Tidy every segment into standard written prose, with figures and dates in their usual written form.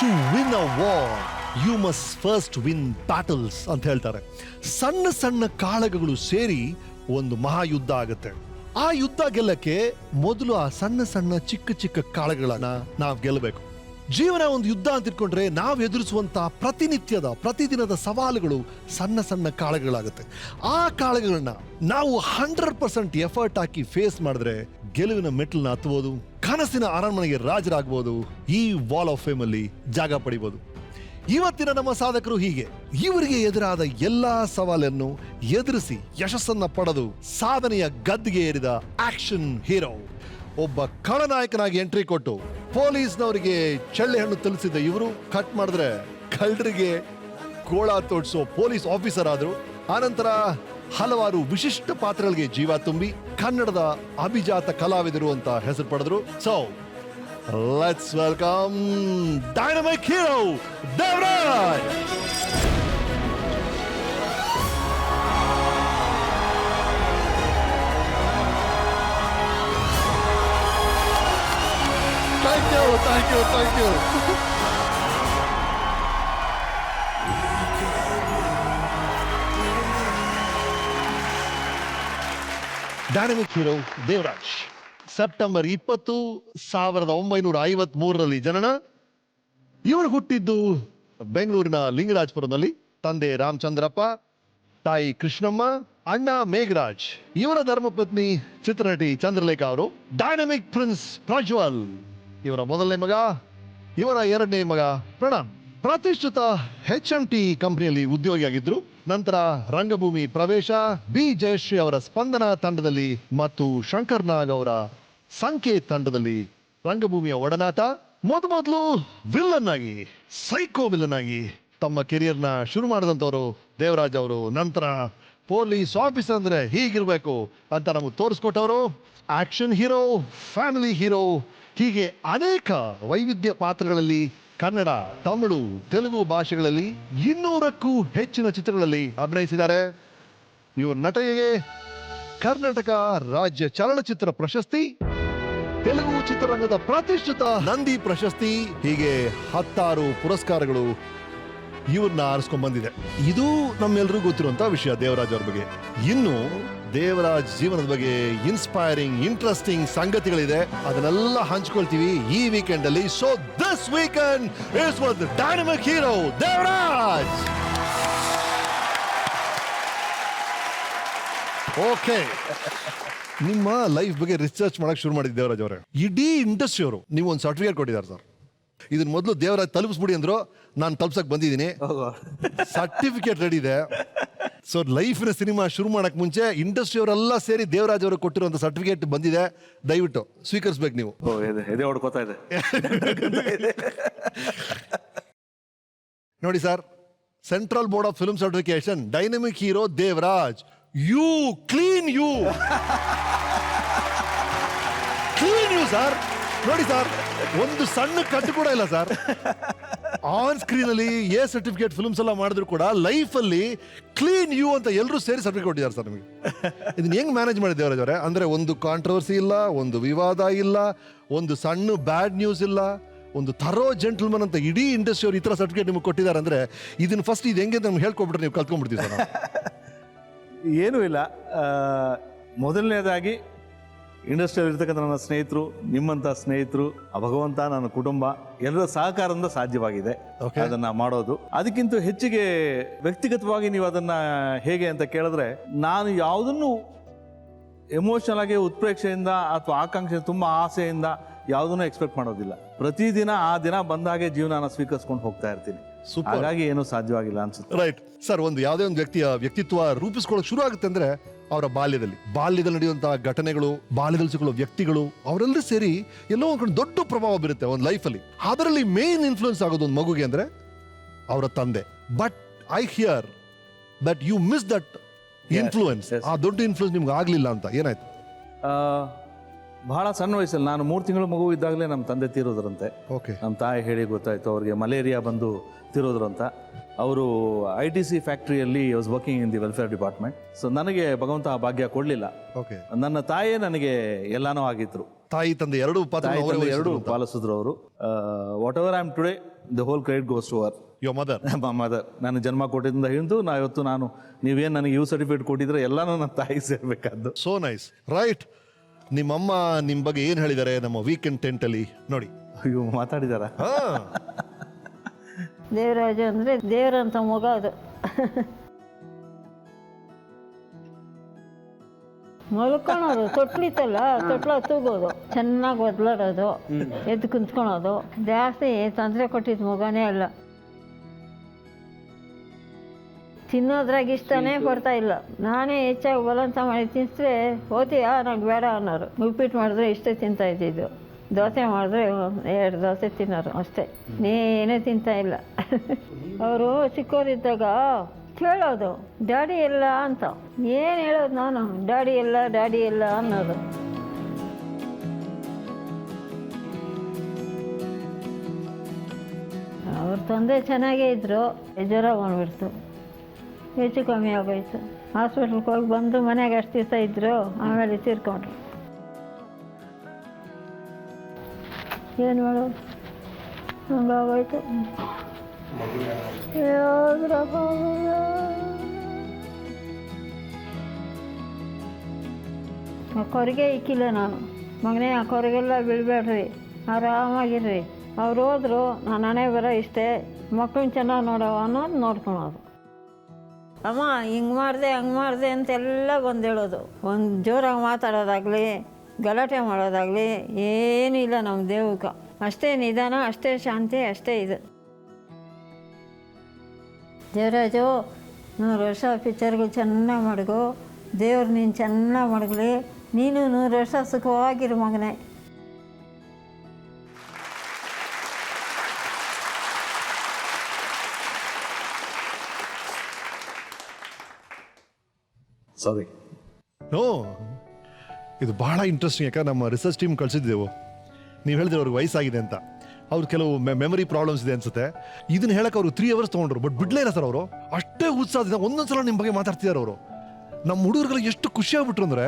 To win a war you must first win battles ಅಂತ ಹೇಳ್ತಾರೆ. ಸಣ್ಣ ಸಣ್ಣ ಕಾಳಗಗಳು ಸೇರಿ ಒಂದು ಮಹಾಯುದ್ಧ ಆಗುತ್ತೆ. ಆ ಯುದ್ಧ ಗೆಲ್ಲಕ್ಕೆ ಮೊದಲು ಆ ಸಣ್ಣ ಸಣ್ಣ ಚಿಕ್ಕ ಚಿಕ್ಕ ಕಾಳಗಳನ್ನ ನಾವು ಗೆಲ್ಲಬೇಕು. ಜೀವನ ಒಂದು ಯುದ್ಧ ಅಂತ ಇಟ್ಕೊಂಡ್ರೆ ನಾವು ಎದುರಿಸುವಂತ ಪ್ರತಿದಿನದ ಸವಾಲುಗಳು ಸಣ್ಣ ಸಣ್ಣ ಕಾಳಗಗಳಾಗುತ್ತೆ. ಆ ಕಾಳಗಗಳನ್ನ ನಾವು 100% ಎಫರ್ಟ್ ಹಾಕಿ ಫೇಸ್ ಮಾಡಿದ್ರೆ ಗೆಲುವಿನ ಮೆಟ್ಟಲನ್ನ ಹತ್ತಬಹುದು, ಕನಸಿನ ಅರಣ್ಮನೆಗೆ ರಾಜರಾಗಬಹುದು, ಈ ವಾಲ್ ಆಫ್ ಫೇಮ್ ಅಲ್ಲಿ ಜಾಗ ಪಡಿಬಹುದು. ಇವತ್ತಿನ ನಮ್ಮ ಸಾಧಕರು ಹೀಗೆ ಇವರಿಗೆ ಎದುರಾದ ಎಲ್ಲಾ ಸವಾಲನ್ನು ಎದುರಿಸಿ ಯಶಸ್ಸನ್ನ ಪಡೆದು ಸಾಧನೆಯ ಗದ್ದಿಗೆ ಏರಿದ ಆಕ್ಷನ್ ಹೀರೋ. ಒಬ್ಬ ಖಳನಾಯಕನಾಗಿ ಎಂಟ್ರಿ ಕೊಟ್ಟು ಪೊಲೀಸ್ನವರಿಗೆ ಚಳ್ಳೆ ಹಣ್ಣು ತಲುಪಿಸಿದ ಇವರು ಕಟ್ ಮಾಡಿದ್ರೆ ಕಳ್ಳರಿಗೆ ಗೋಳ ತೋಡ್ಸೋ ಪೊಲೀಸ್ ಆಫೀಸರ್ ಆದ್ರು. ಆನಂತರ ಹಲವಾರು ವಿಶಿಷ್ಟ ಪಾತ್ರಗಳಿಗೆ ಜೀವ ತುಂಬಿ ಕನ್ನಡದ ಅಭಿಜಾತ ಕಲಾವಿದರು ಅಂತ ಹೆಸರು ಪಡೆದ್ರು. So let's welcome dynamic hero Devaraj. Thank you. Dynamic hero Devaraj September 20, 1953 ಜನನ. ಇವರು ಹುಟ್ಟಿದ್ದು ಬೆಂಗಳೂರಿನ ಲಿಂಗರಾಜಪುರದಲ್ಲಿ. ತಂದೆ ರಾಮಚಂದ್ರಪ್ಪ, ತಾಯಿ ಕೃಷ್ಣಮ್ಮ, ಅಣ್ಣ ಮೇಘರಾಜ್. ಇವರ ಧರ್ಮಪತ್ನಿ ಚಿತ್ರನಟಿ ಚಂದ್ರಲೇಖಾ ಅವರು. ಡೈನಮಿಕ್ ಪ್ರಿನ್ಸ್ ಪ್ರಜ್ವಲ್ ಇವರ ಮೊದಲನೇ ಮಗ. ಇವರ ಎರಡನೇ ಮಗ ಪ್ರಣಮ್. ಪ್ರತಿಷ್ಠಿತ HMT ಕಂಪನಿಯಲ್ಲಿ ಉದ್ಯೋಗಿಯಾಗಿದ್ರು. ನಂತರ ರಂಗಭೂಮಿ ಪ್ರವೇಶ, ಬಿ ಜಯಶ್ರೀ ಅವರ ಸ್ಪಂದನ ತಂಡದಲ್ಲಿ ಮತ್ತು ಶಂಕರ್ ನಾಗ್ ಅವರ ಸಂಕೇತ್ ತಂಡದಲ್ಲಿ ರಂಗಭೂಮಿಯ ಒಡನಾಟ. ಮೊದಲು ವಿಲ್ಲನ್ ಆಗಿ, ಸೈಕೋ ವಿಲ್ಲನ್ ಆಗಿ ತಮ್ಮ ಕೆರಿಯರ್ನ ಶುರು ಮಾಡಿದಂಥವ್ರು ದೇವರಾಜ್ ಅವರು. ನಂತರ ಪೊಲೀಸ್ ಆಫೀಸರ್ ಅಂದ್ರೆ ಹೀಗಿರ್ಬೇಕು ಅಂತ ನಮಗೆ ತೋರಿಸ್ಕೊಟ್ಟವರು. ಆಕ್ಷನ್ ಹೀರೋ, ಫ್ಯಾಮಿಲಿ ಹೀರೋ, ಹೀಗೆ ಅನೇಕ ವೈವಿಧ್ಯ ಪಾತ್ರಗಳಲ್ಲಿ ಕನ್ನಡ, ತಮಿಳು, ತೆಲುಗು ಭಾಷೆಗಳಲ್ಲಿ 200ಕ್ಕೂ ಹೆಚ್ಚಿನ ಚಿತ್ರಗಳಲ್ಲಿ ಅಭಿನಯಿಸಿದ್ದಾರೆ. ಇವರು ನಟನೆಗೆ ಕರ್ನಾಟಕ ರಾಜ್ಯ ಚಲನಚಿತ್ರ ಪ್ರಶಸ್ತಿ, ತೆಲುಗು ಚಿತ್ರರಂಗದ ಪ್ರತಿಷ್ಠಿತ ನಂದಿ ಪ್ರಶಸ್ತಿ, ಹೀಗೆ 10 ಪುರಸ್ಕಾರಗಳು ಇವ್ರನ್ನ ಆರಿಸ್ಕೊಂಡ್ ಬಂದಿದೆ. ಇದು ನಮ್ಮೆಲ್ಲರಿಗೂ ಗೊತ್ತಿರುವಂತ ವಿಷಯ ದೇವರಾಜ್ ಅವ್ರ ಬಗ್ಗೆ. ಇನ್ನು ದೇವರಾಜ್ ಜೀವನದ ಬಗ್ಗೆ ಇನ್ಸ್ಪೈರಿಂಗ್, ಇಂಟ್ರೆಸ್ಟಿಂಗ್ ಸಂಗತಿಗಳಿದೆ. ಅದನ್ನೆಲ್ಲ ಹಂಚ್ಕೊಳ್ತೀವಿ ಈ ವೀಕೆಂಡ್ ಅಲ್ಲಿ. So this weekend is with dynamic hero Devaraj. Okay, ನಿಮ್ಮ ಲೈಫ್ ಬಗ್ಗೆ ರಿಸರ್ಚ್ ಮಾಡಕ್ ಶುರು ಮಾಡಿದ್ದು ದೇವರಾಜ್ ಅವರೇ. ಇಡೀ ಇಂಡಸ್ಟ್ರಿ ಅವರು ನೀವು ಒಂದು ಸರ್ಟಿಫಿಕೇಟ್ ಕೊಟ್ಟಿದ್ದಾರೆ ಸರ್. ಇದನ್ನ ಮೊದಲು ದೇವರಾಜ್ ತಲುಪಿಸ್ಬಿಡಿ ಅಂದ್ರು, ನಾನು ತಲುಪ್ಸಕ್ ಬಂದಿದ್ದೀನಿ. ಸರ್ಟಿಫಿಕೇಟ್ ರೆಡಿ ಇದೆ. ಸೊ ಲೈಫ್ನ ಸಿನಿಮಾ ಶುರು ಮಾಡಕ್ ಮುಂಚೆ ಇಂಡಸ್ಟ್ರಿ ಅವರೆಲ್ಲ ಸೇರಿ ದೇವರಾಜ್ ಅವರು ಕೊಟ್ಟಿರುವಂತ ಸರ್ಟಿಫಿಕೇಟ್ ಬಂದಿದೆ. ದಯವಿಟ್ಟು ಸ್ವೀಕರಿಸ್ಬೇಕು ನೀವು. ನೋಡಿ sir, central board of film certification, dynamic hero Devaraj. U clean U sir. ನೋಡಿ ಸರ್, ಒಂದು ಸಣ್ಣ ಕಟ್ಟು ಕೂಡ ಇಲ್ಲ ಸರ್. ಆನ್ ಸ್ಕ್ರೀನ್ ಅಲ್ಲಿ ಎ ಸರ್ಟಿಫಿಕೇಟ್ ಫಿಲ್ಮ್ಸ್ ಎಲ್ಲ ಮಾಡಿದ್ರು ಕೂಡ ಲೈಫ್ ಅಲ್ಲಿ ಕ್ಲೀನ್ ಯು ಅಂತ ಎಲ್ಲರೂ ಸೇರಿ ಸರ್ಟಿಫಿಕೇಟ್ ಕೊಟ್ಟಿದ್ದಾರೆ ಸರ್ ನಿಮಗೆ. ಇದನ್ನ ಹೆಂಗ್ ಮ್ಯಾನೇಜ್ ಮಾಡಿ ದೇವರಾಜ್ ಅವರೇ? ಅಂದ್ರೆ ಒಂದು ಕಾಂಟ್ರವರ್ಸಿ ಇಲ್ಲ, ಒಂದು ವಿವಾದ ಇಲ್ಲ, ಒಂದು ಸಣ್ಣ ಬ್ಯಾಡ್ ನ್ಯೂಸ್ ಇಲ್ಲ, ಒಂದು ಥರೋ ಜೆಂಟಲ್ಮನ್ ಅಂತ ಇಡೀ ಇಂಡಸ್ಟ್ರಿ ಅವರು ಈ ತರ ಸರ್ಟಿಫಿಕೇಟ್ ನಿಮ್ಗೆ ಕೊಟ್ಟಿದ್ದಾರೆ ಅಂದ್ರೆ ಇದನ್ನ ಫಸ್ಟ್ ಇದು ಹೆಂಗೆ ನಮ್ಗೆ ಹೇಳ್ಕೊಬಿಟ್ರೆ ನೀವು ಕಲ್ತ್ಕೊಂಡ್ಬಿಡ್ತೀವಿ ಸರ್. ಏನೂ ಇಲ್ಲ. ಮೊದಲನೇದಾಗಿ ಇಂಡಸ್ಟ್ರಿಯಲ್ಲಿ ಇರ್ತಕ್ಕಂಥ ನನ್ನ ಸ್ನೇಹಿತರು, ನಿಮ್ಮಂಥ ಸ್ನೇಹಿತರು, ಭಗವಂತ, ನನ್ನ ಕುಟುಂಬ, ಎಲ್ಲರ ಸಹಕಾರದಿಂದ ಸಾಧ್ಯವಾಗಿದೆ ಅದನ್ನ ಮಾಡೋದು. ಅದಕ್ಕಿಂತ ಹೆಚ್ಚಿಗೆ ವ್ಯಕ್ತಿಗತವಾಗಿ ನೀವು ಅದನ್ನ ಹೇಗೆ ಅಂತ ಕೇಳಿದ್ರೆ, ನಾನು ಯಾವುದನ್ನು ಎಮೋಷನಲ್ ಆಗಿ ಉತ್ಪ್ರೇಕ್ಷೆಯಿಂದ ಅಥವಾ ಆಕಾಂಕ್ಷೆ ತುಂಬಾ ಆಸೆಯಿಂದ ಯಾವುದನ್ನು ಎಕ್ಸ್ಪೆಕ್ಟ್ ಮಾಡೋದಿಲ್ಲ. ಪ್ರತಿದಿನ ಆ ದಿನ ಬಂದಾಗೆ ಜೀವನ ಸ್ವೀಕರಿಸ್ಕೊಂಡು ಹೋಗ್ತಾ ಇರ್ತೀನಿ. ಹಾಗಾಗಿ ಏನೂ ಸಾಧ್ಯವಾಗಿಲ್ಲ ಅನ್ಸುತ್ತೆ. ರೈಟ್ ಸರ್, ಒಂದು ಯಾವುದೇ ಒಂದು ವ್ಯಕ್ತಿಯ ವ್ಯಕ್ತಿತ್ವ ರೂಪಿಸ್ಕೊಳ್ಳೋಕೆ ಶುರು ಆಗುತ್ತೆ ಅಂದ್ರೆ ಅವರ ಬಾಲ್ಯದಲ್ಲಿ ನಡೆಯುವಂತಹ ಘಟನೆಗಳು, ಬಾಲ್ಯದಲ್ಲಿ ಸಿಗುವ ವ್ಯಕ್ತಿಗಳು, ಅವರೆಲ್ಲರೂ ಸೇರಿ ಎಲ್ಲೋ ಒಂದು ದೊಡ್ಡ ಪ್ರಭಾವ ಬೀರುತ್ತೆ ಒಂದು ಲೈಫಲ್ಲಿ. ಅದರಲ್ಲಿ ಮೇನ್ ಇನ್ಫ್ಲೂಯೆನ್ಸ್ ಆಗೋದು ಒಂದು ಮಗುಗೆ ಅಂದ್ರೆ ಅವರ ತಂದೆ. But I hear that you miss that influence. ಆ ದೊಡ್ಡ ಇನ್ಫ್ಲೂಯೆನ್ಸ್ ನಿಮ್ಗೆ ಆಗ್ಲಿಲ್ಲ ಅಂತ ಏನಾಯ್ತು? ಬಹಳ ಸಣ್ಣ ವಯಸ್ಸಲ್ಲಿ, ನಾನು 3 ತಿಂಗಳು ಮಗು ಇದ್ದಾಗಲೇ ನಮ್ಮ ತಂದೆ ತೀರೋದ್ರಂತೆ. ನಮ್ಮ ತಾಯಿ ಹೇಳಿ ಗೊತ್ತಾಯ್ತು, ಅವ್ರಿಗೆ ಮಲೇರಿಯಾ ಬಂದು ತೀರೋದ್ರಂತ. ಅವರು ITC ಫ್ಯಾಕ್ಟ್ರಿಯಲ್ಲಿ was working in the welfare department. So ನನಗೆ ಭಗವಂತ ಆ ಭಾಗ್ಯ ಕೊಡಲಿಲ್ಲ. ನನ್ನ ತಾಯೇ ನನಗೆ ಎಲ್ಲಾನೂ ಆಗಿದ್ರು. ತಾಯಿ ತಂದೆ ಎರಡೂ ಪಾಲಿಸಿದ್ರು ಅವರು. Whatever I am today, the whole credit goes to our your mother. Mother. ನಾನು ಜನ್ಮ ಕೊಟ್ಟಿದ್ದರಿಂದ ಹಿಡಿದು ಇವತ್ತು ನೀವೇನು ನನಗೆ ಯು ಸರ್ಟಿಫಿಕೇಟ್ ಕೊಟ್ಟಿದ್ರೆ ಎಲ್ಲನೂ ನನ್ನ ತಾಯಿಗೆ ಸೇರ್ಬೇಕಾದ್ದು. So nice. ರೈಟ್, ನಿಮ್ಮಮ್ಮ ನಿಮ್ಮ ಬಗ್ಗೆ ಏನು ಹೇಳಿದ್ದಾರೆ ನಮ್ಮ ವೀಕೆಂಡ್ ಟೆಂಟಲ್ಲಿ ನೋಡಿ? ಅಯ್ಯೋ, ಮಾತಾಡಿದಾರ? ದೇವರಾಜ ಅಂದರೆ ದೇವರಂತ ಮಗ ಅದು. ಮಲ್ಕೊಳೋದು, ತೊಟ್ಲಿತ್ತಲ್ಲ ತೊಟ್ಲ ತೂಗೋದು, ಚೆನ್ನಾಗಿ ಒದ್ಲಾಡೋದು, ಎದ್ದು ಕುಂತ್ಕೊಳೋದು. ಜಾಸ್ತಿ ತೊಂದರೆ ಕೊಟ್ಟಿದ್ದ ಮಗನೇ ಅಲ್ಲ. ತಿನ್ನೋದ್ರಾಗ ಇಷ್ಟನೇ ಪಡ್ತಾ ಇಲ್ಲ. ನಾನೇ ಹೆಚ್ಚಾಗಿ ಬಲವಂತ ಮಾಡಿ ತಿನ್ನಿಸಿದ್ರೆ ಓದ್ತೀಯಾ ನಂಗೆ ಬೇಡ ಅನ್ನೋರು. ಉಪ್ಪಿಟ್ಟು ಮಾಡಿದ್ರೆ ಇಷ್ಟೇ ತಿಂತಾ ಇದ್ದಿದ್ದು, ದೋಸೆ ಮಾಡಿದ್ರೆ 2 ದೋಸೆ ತಿನ್ನೋರು ಅಷ್ಟೇ, ಏನೇ ತಿಂತಾ ಇಲ್ಲ. ಅವರು ಚಿಕ್ಕವರಿದ್ದಾಗ ಕೇಳೋದು ಡ್ಯಾಡಿ ಎಲ್ಲ ಅಂತ. ಏನು ಹೇಳೋದು ನಾನು? ಡ್ಯಾಡಿ ಎಲ್ಲ ಅನ್ನೋದು. ಅವ್ರ ತಂದೆ ಚೆನ್ನಾಗೇ ಇದ್ದರು. ಜ್ವರ ಬಂದ್ಬಿಡ್ತು, ಹೆಚ್ಚು ಕಮ್ಮಿ ಆಗೋಯ್ತು. ಹಾಸ್ಪಿಟ್ಲ್ಗೆ ಹೋಗಿ ಬಂದು ಮನೆಗೆ ಅಷ್ಟು ದಿವಸ ಇದ್ದರು, ಆಮೇಲೆ ತೀರ್ಕೊಂಡ್ರು. ಏನು ಮಾಡೋದು, ಹಂಗಾಗೋಯ್ತು. ಕೊರಗೆ ಇಕ್ಕಿಲ್ಲ ನಾನು. ಮಗನೇ ಆ ಕೊರಗೆಲ್ಲ ಬೀಳ್ಬೇಡ್ರಿ, ಆರಾಮಾಗಿರ್ರಿ. ಅವ್ರು ಹೋದ್ರು, ನಾನು ಹಣೆ ಬರೋ ಇಷ್ಟೇ, ಮಕ್ಕಳನ್ನ ಚೆನ್ನಾಗಿ ನೋಡವ ಅನ್ನೋದು ನೋಡ್ಕೊಳೋದು. ಅಮ್ಮ ಹಿಂಗೆ ಮಾಡಿದೆ ಹಂಗೆ ಮಾಡಿದೆ ಅಂತೆಲ್ಲ ಬಂದು ಹೇಳೋದು. ಒಂದು ಜೋರಾಗಿ ಮಾತಾಡೋದಾಗಲಿ ಗಲಾಟೆ ಮಾಡೋದಾಗಲಿ ಏನೂ ಇಲ್ಲ ನಮ್ಮ ದೇವಕ್ಕೆ. ಅಷ್ಟೇ ನಿಧಾನ, ಅಷ್ಟೇ ಶಾಂತಿ, ಅಷ್ಟೇ ಇದು. ದೇವರಾಜು 100 ವರ್ಷ ಪಿಕ್ಚರ್ಗಳು ಚೆನ್ನಾಗಿ ಮಡಗು. ದೇವ್ರು ನೀನು ಚೆನ್ನಾಗಿ ಮಡಗಲಿ. ನೀನು 100 ವರ್ಷ ಸುಖವಾಗಿರು ಮಗನೇ. ಸಾರಿ. ನೋ, ಇದು ಬಹಳ ಇಂಟ್ರೆಸ್ಟಿಂಗ್. ಯಾಕಂದ್ರೆ ನಮ್ಮ ರಿಸರ್ಚ್ ಟೀಮ್ ಕಳಿಸಿದ್ದೆವು. ನೀವು ಹೇಳಿದ್ರೆ ಅವ್ರಿಗೆ ವಯಸ್ಸಾಗಿದೆ ಅಂತ, ಅವ್ರು ಕೆಲವು ಮೆಮರಿ ಪ್ರಾಬ್ಲಮ್ಸ್ ಇದೆ ಅನ್ಸುತ್ತೆ. ಇದನ್ನ ಹೇಳಕ್ಕೆ ಅವರು 3 hours ತೊಗೊಂಡ್ರು, ಬಟ್ ಬಿಡ್ಲೇ ಇಲ್ಲ ಸರ್ ಅವರು. ಅಷ್ಟೇ ಉತ್ಸಾಹದಿಂದ ಒಂದೊಂದ್ಸಲ ನಿಮ್ಮ ಬಗ್ಗೆ ಮಾತಾಡ್ತಿದ್ದಾರೆ ಅವರು. ನಮ್ಮ ಹುಡುಗರುಗಳು ಎಷ್ಟು ಖುಷಿ ಆಗ್ಬಿಟ್ರು ಅಂದರೆ,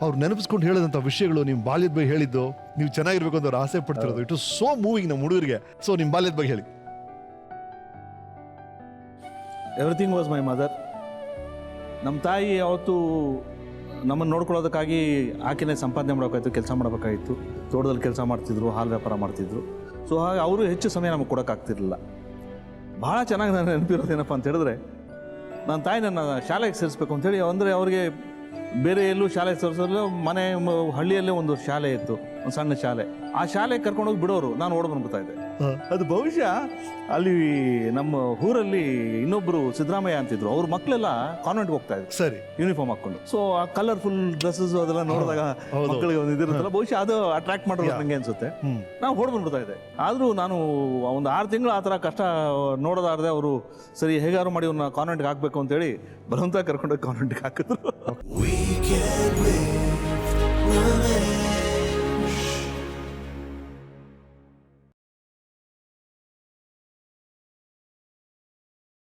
ಅವ್ರು ನೆನಪಿಸ್ಕೊಂಡು ಹೇಳಿದಂಥ ವಿಷಯಗಳು, ನಿಮ್ಮ ಬಾಲ್ಯದ ಬಗ್ಗೆ ಹೇಳಿದ್ದು, ನೀವು ಚೆನ್ನಾಗಿರ್ಬೇಕು ಅಂತ ಅವ್ರು ಆಸೆ ಪಡ್ತಿರೋದು, ಇಟ್ ವಾಸ್ ಸೋ ಮೂವಿಂಗ್ ನಮ್ಮ ಹುಡುಗರಿಗೆ. ಸೊ ನಿಮ್ಮ ಬಾಲ್ಯದ ಬಗ್ಗೆ ಹೇಳಿ. Everything was my mother. ನಮ್ಮ ತಾಯಿ ಯಾವತ್ತು ನಮ್ಮನ್ನು ನೋಡ್ಕೊಳ್ಳೋದಕ್ಕಾಗಿ ಆಕೆನೇ ಸಂಪಾದನೆ ಮಾಡಬೇಕಾಯ್ತು, ಕೆಲಸ ಮಾಡಬೇಕಾಗಿತ್ತು. ತೋಟದಲ್ಲಿ ಕೆಲಸ ಮಾಡ್ತಿದ್ರು, ಹಾಲು ವ್ಯಾಪಾರ ಮಾಡ್ತಿದ್ರು. ಸೊ ಹಾಗೆ ಅವರು ಹೆಚ್ಚು ಸಮಯ ನಮಗೆ ಕೊಡೋಕ್ಕಾಗ್ತಿರ್ಲಿಲ್ಲ. ಭಾಳ ಚೆನ್ನಾಗಿ ನಾನು ನೆನಪಿರೋದೇನಪ್ಪ ಅಂತ ಹೇಳಿದ್ರೆ, ನನ್ನ ತಾಯಿ ನನ್ನ ಶಾಲೆಗೆ ಸೇರಿಸ್ಬೇಕು ಅಂತೇಳಿ, ಅಂದರೆ ಅವ್ರಿಗೆ ಬೇರೆ ಎಲ್ಲೂ ಶಾಲೆಗೆ ಸೇರಿಸಲು ಹಳ್ಳಿಯಲ್ಲೇ ಒಂದು ಶಾಲೆ ಇತ್ತು, ಒಂದು ಸಣ್ಣ ಶಾಲೆ. ಆ ಶಾಲೆಗೆ ಕರ್ಕೊಂಡೋಗಿ ಬಿಡೋರು, ನಾನು ಓಡ್ ಬಂದ್ಬಿಡ್ತಾ ಇದ್ದೆ. ಅದು ಬಹುಶಃ ಅಲ್ಲಿ ನಮ್ಮ ಊರಲ್ಲಿ ಇನ್ನೊಬ್ರು ಸಿದ್ದರಾಮಯ್ಯ ಅಂತಿದ್ರು, ಅವ್ರ ಮಕ್ಕಳೆಲ್ಲ ಕಾನ್ವೆಂಟ್ಗೆ ಹೋಗ್ತಾ ಇದ್ರು, ಸರಿ, ಯೂನಿಫಾರ್ಮ್ ಹಾಕೊಂಡು. ಸೊ ಆ ಕಲರ್ಫುಲ್ ಡ್ರೆಸ್ಸಸ್ ಅದೆಲ್ಲ ನೋಡಿದಾಗ ಮಕ್ಕಳಿಗೆ ಒಂದು ಇದಿರುತ್ತಲ್ಲ, ಬಹುಶಃ ಅದು ಅಟ್ರಾಕ್ಟ್ ಮಾಡೋದು ನಂಗೆ ಅನ್ಸುತ್ತೆ. ನಾವು ಹೊಡ್ ಬಂದ್ಬಿಡ್ತಾ ಇದ್ದೆ. ಆದ್ರೂ ನಾನು ಒಂದು 6 ತಿಂಗಳು ಆ ಥರ ಕಷ್ಟ ನೋಡೋದಾರದೆ, ಅವರು ಸರಿ ಹೇಗಾರು ಮಾಡಿ ಅವ್ನ ಕಾನ್ವೆಂಟ್ಗೆ ಹಾಕ್ಬೇಕು ಅಂತೇಳಿ ಬಲವಂತ ಕರ್ಕೊಂಡೋಗಿ ಕಾನ್ವೆಂಟ್ಗೆ ಹಾಕಿದ್ರು.